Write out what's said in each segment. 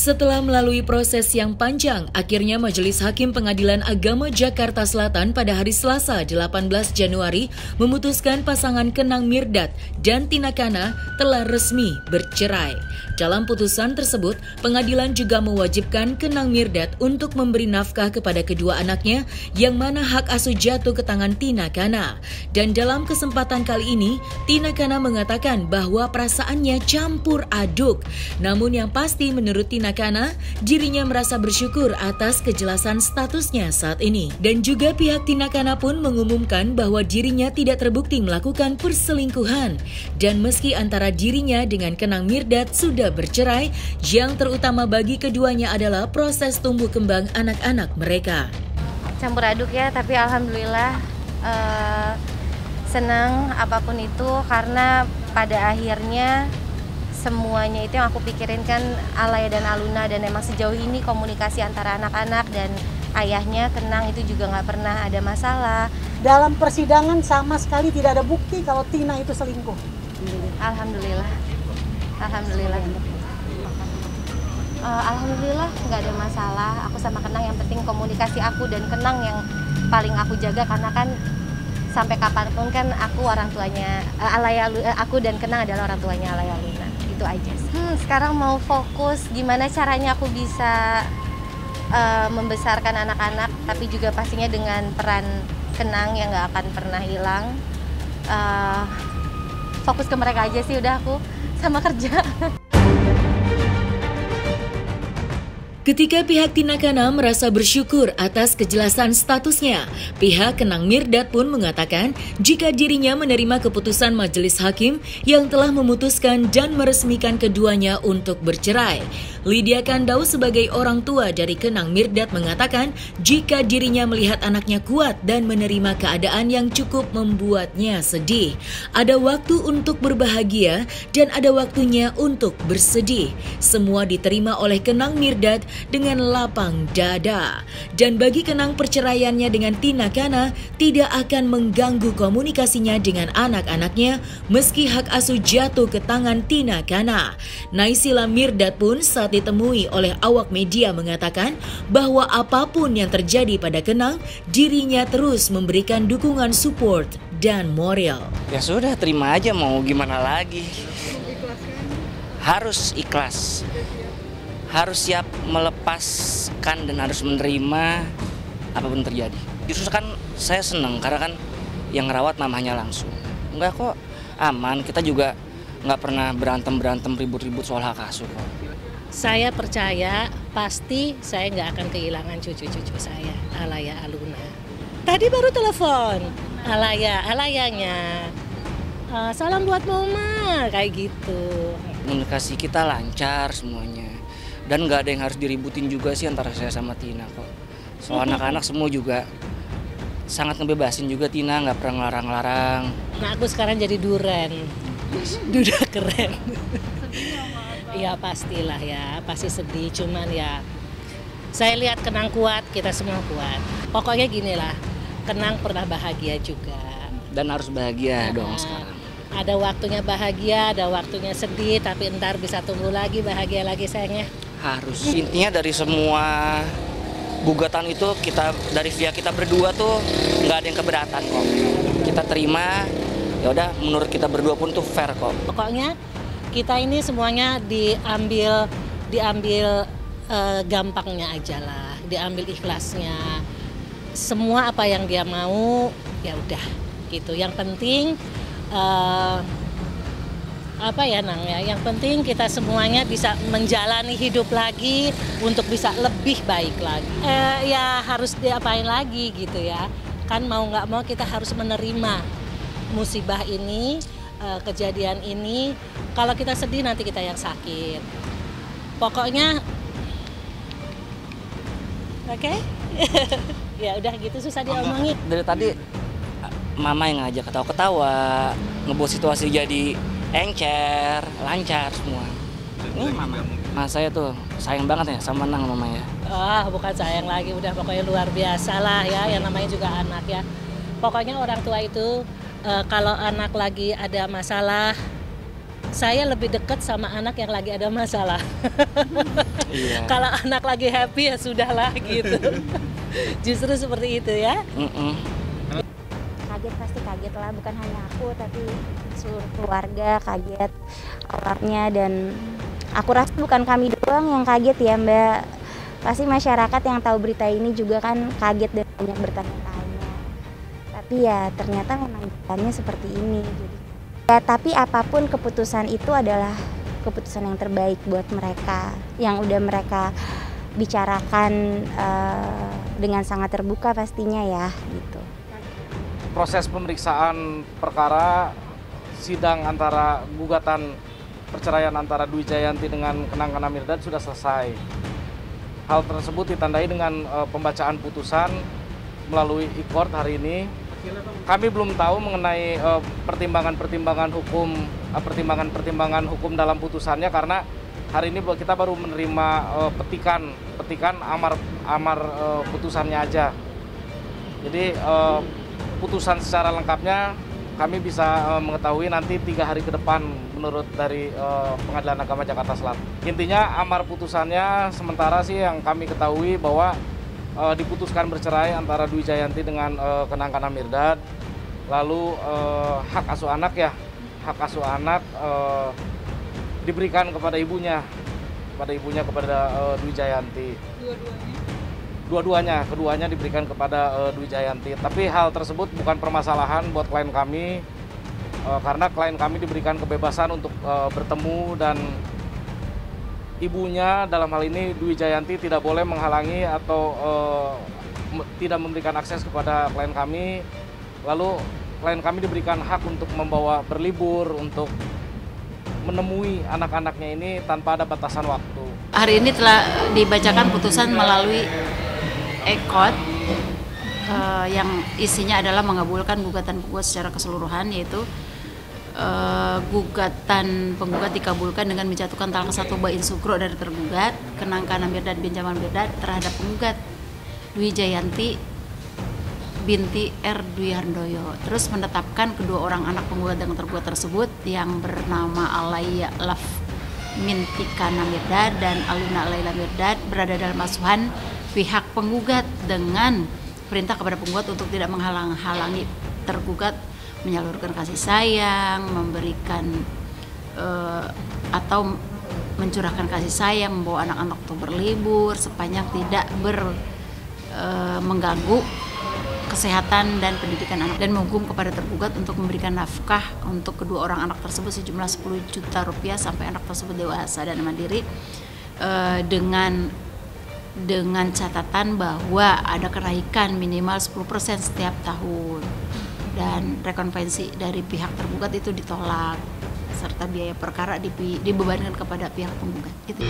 Setelah melalui proses yang panjang, akhirnya Majelis Hakim Pengadilan Agama Jakarta Selatan pada hari Selasa 18 Januari memutuskan pasangan Kenang Mirdad dan Tina Kana telah resmi bercerai. Dalam putusan tersebut, pengadilan juga mewajibkan Kenang Mirdad untuk memberi nafkah kepada kedua anaknya yang mana hak asuh jatuh ke tangan Tina Kana. Dan dalam kesempatan kali ini, Tina Kana mengatakan bahwa perasaannya campur aduk. Namun yang pasti menurut Tina Kana, dirinya merasa bersyukur atas kejelasan statusnya saat ini. Dan juga pihak Tina Kana pun mengumumkan bahwa dirinya tidak terbukti melakukan perselingkuhan. Dan meski antara dirinya dengan Kenang Mirdad sudah bercerai, yang terutama bagi keduanya adalah proses tumbuh kembang anak-anak mereka. Campur aduk ya, tapi alhamdulillah senang apapun itu karena pada akhirnya semuanya itu yang aku pikirin kan Alaya dan Aluna, dan emang sejauh ini komunikasi antara anak-anak dan ayahnya Kenang itu juga nggak pernah ada masalah. Dalam persidangan sama sekali tidak ada bukti kalau Tina itu selingkuh. Alhamdulillah. Alhamdulillah. Alhamdulillah nggak ada masalah. Aku sama Kenang yang penting komunikasi aku dan Kenang yang paling aku jaga karena kan sampai kapanpun kan aku orang tuanya aku dan Kenang adalah orang tuanya Alaya Luna. Itu aja. Sekarang mau fokus gimana caranya aku bisa membesarkan anak-anak, tapi juga pastinya dengan peran Kenang yang nggak akan pernah hilang. Fokus ke mereka aja sih, udah aku sama kerja. Ketika pihak Tina Kana merasa bersyukur atas kejelasan statusnya, pihak Kenang Mirdad pun mengatakan jika dirinya menerima keputusan majelis hakim yang telah memutuskan dan meresmikan keduanya untuk bercerai. Lydia Kandau sebagai orang tua dari Kenang Mirdad mengatakan jika dirinya melihat anaknya kuat dan menerima keadaan yang cukup membuatnya sedih. Ada waktu untuk berbahagia dan ada waktunya untuk bersedih. Semua diterima oleh Kenang Mirdad dengan lapang dada. Dan bagi Kenang, perceraiannya dengan Tina Kana tidak akan mengganggu komunikasinya dengan anak-anaknya meski hak asuh jatuh ke tangan Tina Kana. Naysila Mirdad pun saat ditemui oleh awak media mengatakan bahwa apapun yang terjadi pada Kenang, dirinya terus memberikan dukungan support dan moral. Ya sudah, terima aja, mau gimana lagi. Harus ikhlas. Harus siap melepaskan dan harus menerima apapun terjadi. Justru kan saya senang karena kan yang ngerawat mamanya langsung. Enggak kok, aman. Kita juga nggak pernah berantem ribut-ribut soal hak asuh kok. Saya percaya pasti saya nggak akan kehilangan cucu-cucu saya, Alaya Aluna. Tadi baru telepon Alayanya. Salam buat mama, kayak gitu. Komunikasi kita lancar semuanya. Dan nggak ada yang harus diributin juga sih antara saya sama Tina kok. Soal anak-anak semua juga sangat ngebebasin juga, Tina nggak pernah ngelarang-larang. Nah, aku sekarang jadi duren, duda keren. Ya pastilah ya, pasti sedih. Cuman ya saya lihat Kenang kuat, kita semua kuat. Pokoknya gini lah, Kenang pernah bahagia juga. Dan harus bahagia dong sekarang. Ada waktunya bahagia, ada waktunya sedih, tapi ntar bisa tunggu lagi bahagia lagi sayangnya. Harus. Intinya dari semua gugatan itu dari pihak kita berdua tuh nggak ada yang keberatan kok. Kita terima, ya udah menurut kita berdua pun tuh fair kok. Pokoknya kita ini semuanya diambil gampangnya aja lah, diambil ikhlasnya. Semua apa yang dia mau ya udah gitu. Yang penting yang penting kita semuanya bisa menjalani hidup lagi untuk bisa lebih baik lagi. Ya harus diapain lagi gitu ya. Kan mau nggak mau kita harus menerima musibah ini, kejadian ini. Kalau kita sedih nanti kita yang sakit. Pokoknya, oke? Ya udah gitu, susah diomongin. Dari tadi mama yang ngajak ketawa-ketawa, ngebuat situasi jadi encer, lancar semua. Ini mama saya tuh sayang banget ya sama Nang mamanya. Bukan sayang lagi, udah pokoknya luar biasa lah ya, yang namanya juga anak ya. Pokoknya orang tua itu kalau anak lagi ada masalah, saya lebih dekat sama anak yang lagi ada masalah. Iya. Kalau anak lagi happy ya sudahlah gitu. Justru seperti itu ya. Kaget, pasti kaget lah, bukan hanya aku tapi seluruh keluarga kaget awalnya, dan aku rasa bukan kami doang yang kaget ya Mbak. Pasti masyarakat yang tahu berita ini juga kan kaget dan banyak bertanya-tanya. Tapi ya ternyata memang jalannya seperti ini. Jadi ya, tapi apapun keputusan itu adalah keputusan yang terbaik buat mereka, yang udah mereka bicarakan dengan sangat terbuka pastinya ya gitu. Proses pemeriksaan perkara sidang antara gugatan perceraian antara Dwi Jayanti dengan Kenang Kana Mirdad sudah selesai. Hal tersebut ditandai dengan pembacaan putusan melalui e-court hari ini. Kami belum tahu mengenai pertimbangan-pertimbangan hukum dalam putusannya, karena hari ini kita baru menerima petikan amar putusannya aja. Jadi putusan secara lengkapnya kami bisa mengetahui nanti 3 hari ke depan menurut dari Pengadilan Agama Jakarta Selatan. Intinya amar putusannya sementara sih yang kami ketahui bahwa diputuskan bercerai antara Dwi Jayanti dengan Kenang Kana Mirdad. Lalu hak asuh anak diberikan kepada ibunya kepada Dwi Jayanti. Keduanya diberikan kepada Dwi Jayanti. Tapi hal tersebut bukan permasalahan buat klien kami, karena klien kami diberikan kebebasan untuk bertemu, dan ibunya dalam hal ini Dwi Jayanti tidak boleh menghalangi atau tidak memberikan akses kepada klien kami. Lalu klien kami diberikan hak untuk membawa berlibur, untuk menemui anak-anaknya ini tanpa ada batasan waktu. Hari ini telah dibacakan putusan melalui e-court yang isinya adalah mengabulkan gugatan penggugat secara keseluruhan, yaitu gugatan penggugat dikabulkan dengan menjatuhkan talak 1 bain sukro dari tergugat Kenang Kana Mirdad bin Jamal Mirdad terhadap penggugat Dwi Jayanti binti R. Dwi Handoyo. Terus menetapkan kedua orang anak penggugat dan tergugat tersebut yang bernama Alaya Laf Minti Kana Mirdad dan Aluna Laila Mirdad berada dalam asuhan pihak penggugat dengan perintah kepada penggugat untuk tidak menghalang-halangi tergugat menyalurkan kasih sayang, memberikan atau mencurahkan kasih sayang, membawa anak-anak untuk berlibur sepanjang tidak mengganggu kesehatan dan pendidikan anak, dan menghukum kepada tergugat untuk memberikan nafkah untuk kedua orang anak tersebut sejumlah 10 juta rupiah sampai anak tersebut dewasa dan mandiri, dengan catatan bahwa ada kenaikan minimal 10% setiap tahun, dan rekonvensi dari pihak tergugat itu ditolak, serta biaya perkara dibebankan kepada pihak penggugat. Itu.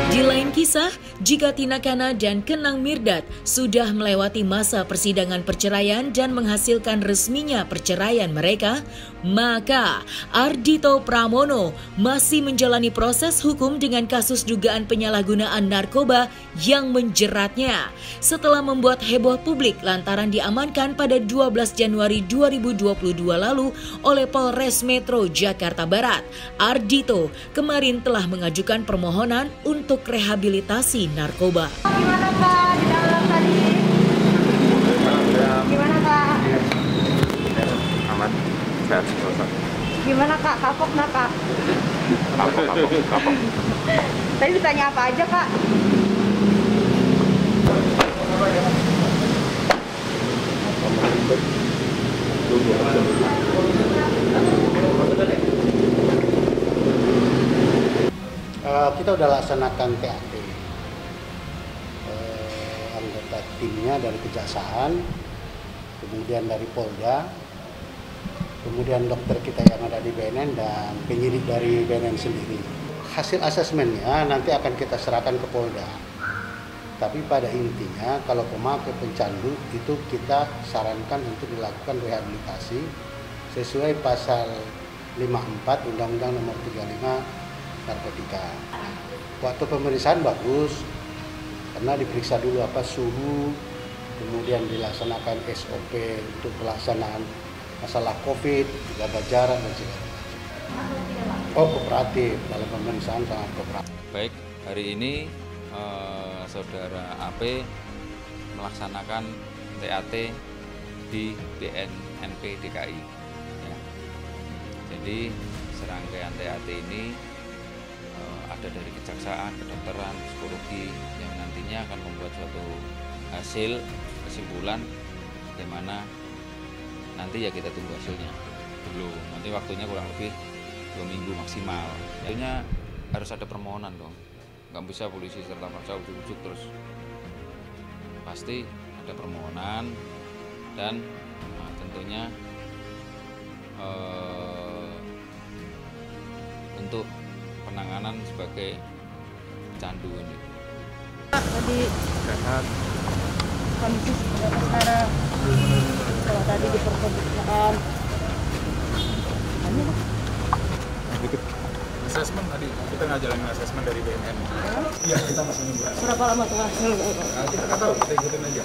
Di lain kisah, jika Tina Kana dan Kenang Mirdad sudah melewati masa persidangan perceraian dan menghasilkan resminya perceraian mereka, maka Ardhito Pramono masih menjalani proses hukum dengan kasus dugaan penyalahgunaan narkoba yang menjeratnya setelah membuat heboh publik lantaran diamankan pada 12 Januari 2022 lalu oleh Polres Metro Jakarta Barat. Ardhito kemarin telah mengajukan permohonan untuk rehabilitasi narkoba. Gimana Kak di dalam tadi? Gimana Kak? Aman, sehat, selesai. Gimana Kak? Kapok nggak Kak? Kapok. Tadi ditanya apa aja Kak? Kita udah laksanakan TAT, anggota timnya dari Kejaksaan, kemudian dari Polda, kemudian dokter kita yang ada di BNN dan penyidik dari BNN sendiri. Hasil asesmennya nanti akan kita serahkan ke Polda. Tapi pada intinya kalau pemakai pencandu itu kita sarankan untuk dilakukan rehabilitasi sesuai pasal 54 Undang-Undang Nomor 35 narkotika. Waktu pemeriksaan bagus karena diperiksa dulu suhu, kemudian dilaksanakan SOP untuk pelaksanaan masalah COVID, jaga jarak dan segala macam. Oh, kooperatif, dalam pemeriksaan sangat kooperatif. Baik, hari ini Saudara AP melaksanakan TAT di BNNP DKI. Ya. Jadi serangkaian TAT ini ada dari kejaksaan, kedokteran, psikologi yang nantinya akan membuat suatu hasil kesimpulan bagaimana nanti ya kita tunggu hasilnya dulu. Nanti waktunya kurang lebih 2 minggu maksimal. Tentunya harus ada permohonan dong. Nggak bisa polisi serta merta ujuk-ujuk terus. Pasti ada permohonan dan tentunya untuk penanganan sebagai pecandu ini. Tadi kondisi sudah perkara, kalau tadi di perkembangan. Asesmen tadi, kita nggak jalanin asesmen dari BNN. Iya, kita masih nunggu. Berapa lama tuh hasil? Kita nggak tahu, kita ikutin aja.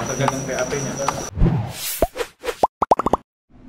Tergantung PAP-nya.